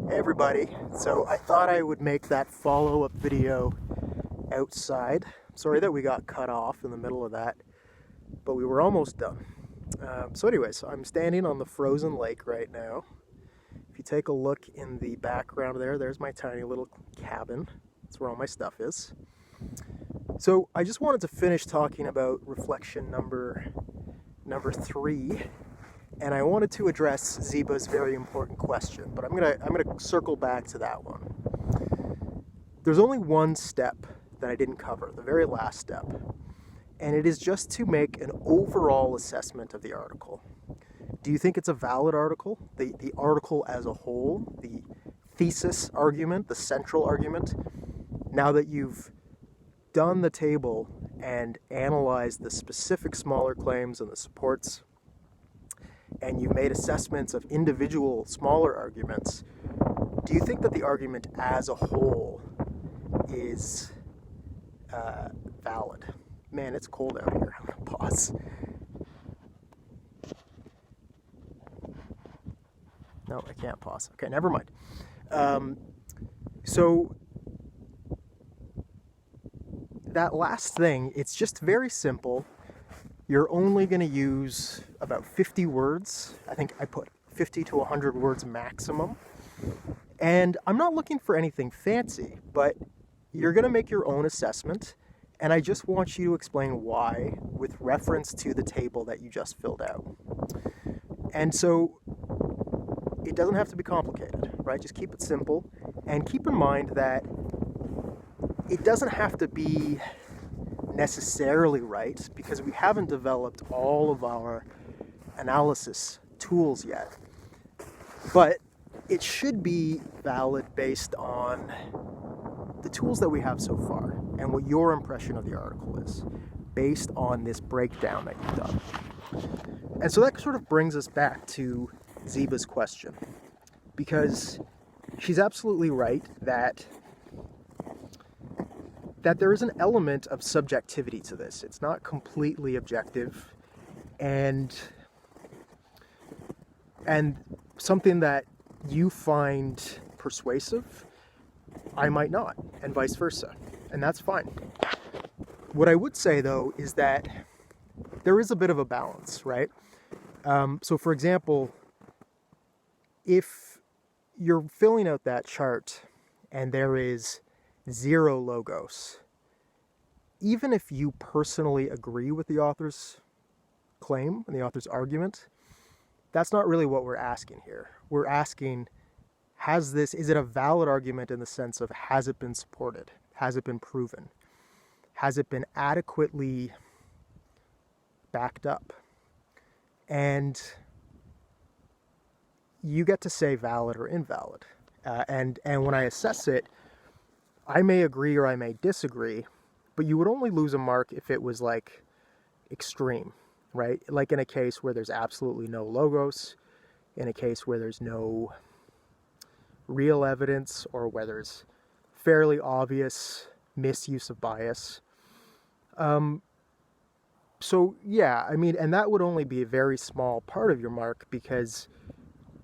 Hey everybody, so I thought I would make that follow-up video outside. Sorry that we got cut off in the middle of that, but we were almost done. So anyways, I'm standing on the frozen lake right now. If you take a look in the background there's my tiny little cabin. That's where all my stuff is. So I just wanted to finish talking about reflection number 3. And I wanted to address Ziba's very important question, but I'm gonna circle back to that one. There's only one step that I didn't cover, the very last step, and it is just to make an overall assessment of the article. Do you think it's a valid article? The article as a whole, the thesis argument, the central argument, now that you've done the table and analyzed the specific smaller claims and the supports, and you've made assessments of individual smaller arguments, do you think that the argument as a whole is valid? Man, it's cold out here. I'm going to pause. No, I can't pause. Okay, never mind. So that last thing, it's just very simple. You're only going to use about 50 words. I think I put 50 to 100 words maximum. And I'm not looking for anything fancy, but you're going to make your own assessment. And I just want you to explain why with reference to the table that you just filled out. And so it doesn't have to be complicated, right? Just keep it simple. And keep in mind that it doesn't have to be necessarily right, because we haven't developed all of our analysis tools yet. But it should be valid based on the tools that we have so far and what your impression of the article is based on this breakdown that you've done. And so that sort of brings us back to Ziba's question, because she's absolutely right that there is an element of subjectivity to this. It's not completely objective, and something that you find persuasive, I might not, and vice versa, and that's fine. What I would say, though, is that there is a bit of a balance, right? So, for example, if you're filling out that chart and there is 0 logos, even if you personally agree with the author's claim and the author's argument, that's not really what we're asking here. We're asking, is it a valid argument in the sense of, has it been supported? Has it been proven? Has it been adequately backed up? And you get to say valid or invalid. And when I assess it, I may agree or I may disagree, but you would only lose a mark if it was like extreme, right? Like in a case where there's absolutely no logos, in a case where there's no real evidence, or where there's fairly obvious misuse of bias. So yeah, I mean, and that would only be a very small part of your mark, because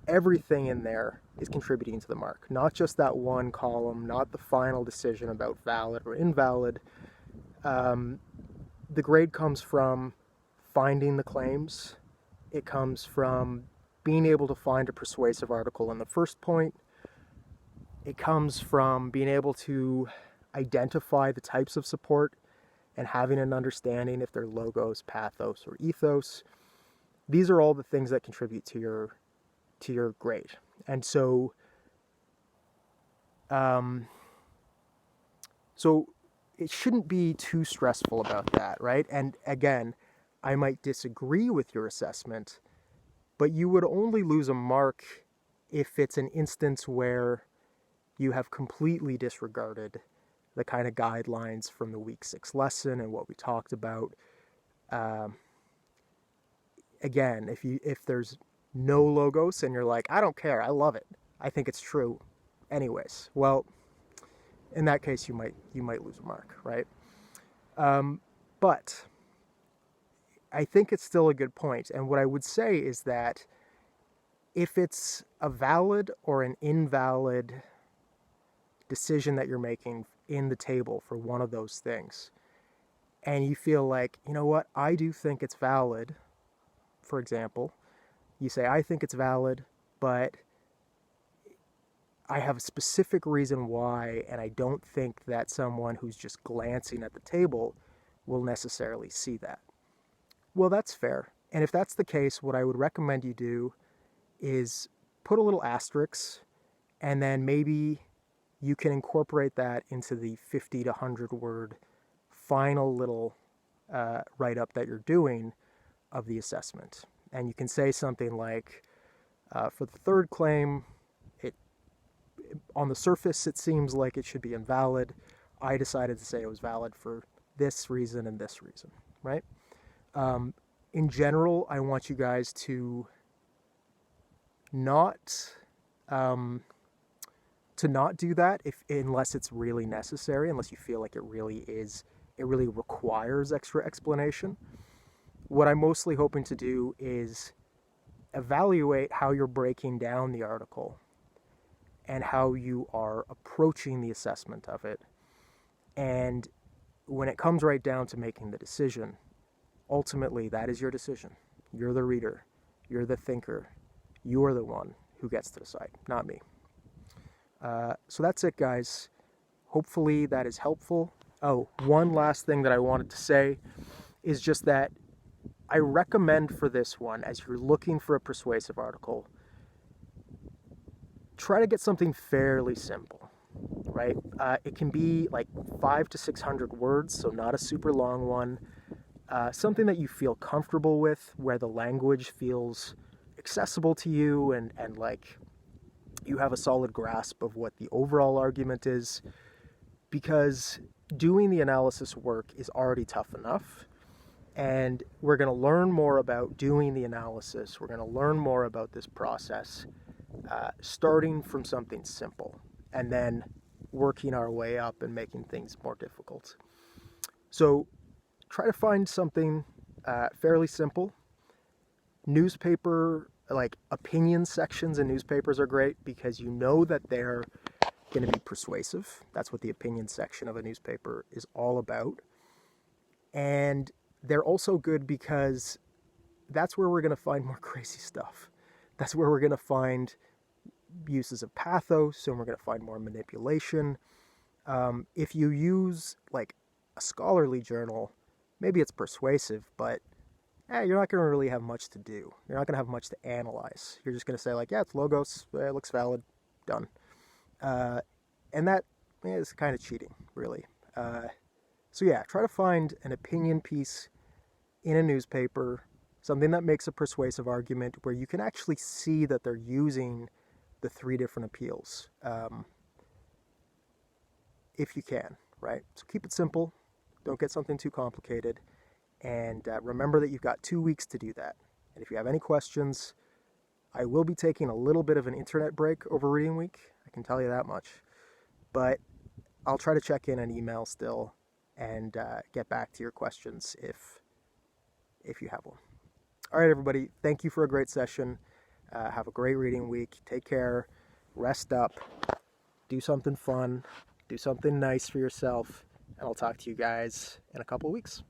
everything in there is contributing to the mark, not just that one column, not the final decision about valid or invalid. The grade comes from finding the claims. It comes from being able to find a persuasive article in the first point. It comes from being able to identify the types of support and having an understanding if they're logos, pathos, or ethos. These are all the things that contribute to your grade. And so it shouldn't be too stressful about that, right? And again, I might disagree with your assessment, but you would only lose a mark if it's an instance where you have completely disregarded the kind of guidelines from the week 6 lesson and what we talked about. Again, if there's no logos and you're like, I don't care, I love it, I think it's true anyways, well, in that case you might lose a mark, right? But I think it's still a good point. And what I would say is that if it's a valid or an invalid decision that you're making in the table for one of those things, and you feel like, you know what, I do think it's valid, for example, you say, I think it's valid, but I have a specific reason why, and I don't think that someone who's just glancing at the table will necessarily see that. Well, that's fair. And if that's the case, what I would recommend you do is put a little asterisk, and then maybe you can incorporate that into the 50 to 100 word final little write-up that you're doing of the assessment. And you can say something like, for the third claim, on the surface it seems like it should be invalid. I decided to say it was valid for this reason and this reason, right? In general, I want you guys to not do that unless it's really necessary, unless you feel like it really requires extra explanation. What I'm mostly hoping to do is evaluate how you're breaking down the article and how you are approaching the assessment of it. And when it comes right down to making the decision, ultimately that is your decision. You're the reader, you're the thinker, you are the one who gets to decide, not me. So that's it, guys. Hopefully that is helpful. Oh, one last thing that I wanted to say is just that I recommend for this one, as you're looking for a persuasive article, try to get something fairly simple, right? It can be like 500 to 600 words, so not a super long one. Something that you feel comfortable with, where the language feels accessible to you and like you have a solid grasp of what the overall argument is, because doing the analysis work is already tough enough. And we're going to learn more about doing the analysis. We're going to learn more about this process, starting from something simple and then working our way up and making things more difficult. So try to find something fairly simple. Newspaper, like opinion sections in newspapers are great because you know that they're going to be persuasive. That's what the opinion section of a newspaper is all about. And they're also good because that's where we're going to find more crazy stuff. That's where we're going to find uses of pathos, and we're going to find more manipulation. If you use like a scholarly journal, maybe it's persuasive, but you're not going to really have much to do. You're not going to have much to analyze. You're just going to say like, yeah, it's logos, it looks valid, done. And that is kind of cheating, really. So yeah, try to find an opinion piece in a newspaper, something that makes a persuasive argument where you can actually see that they're using the 3 different appeals, if you can, right? So keep it simple. Don't get something too complicated. And remember that you've got 2 weeks to do that. And if you have any questions, I will be taking a little bit of an internet break over reading week. I can tell you that much. But I'll try to check in an email still and get back to your questions if you have one. All right, everybody. Thank you for a great session. Have a great reading week. Take care. Rest up. Do something fun. Do something nice for yourself. And I'll talk to you guys in a couple weeks.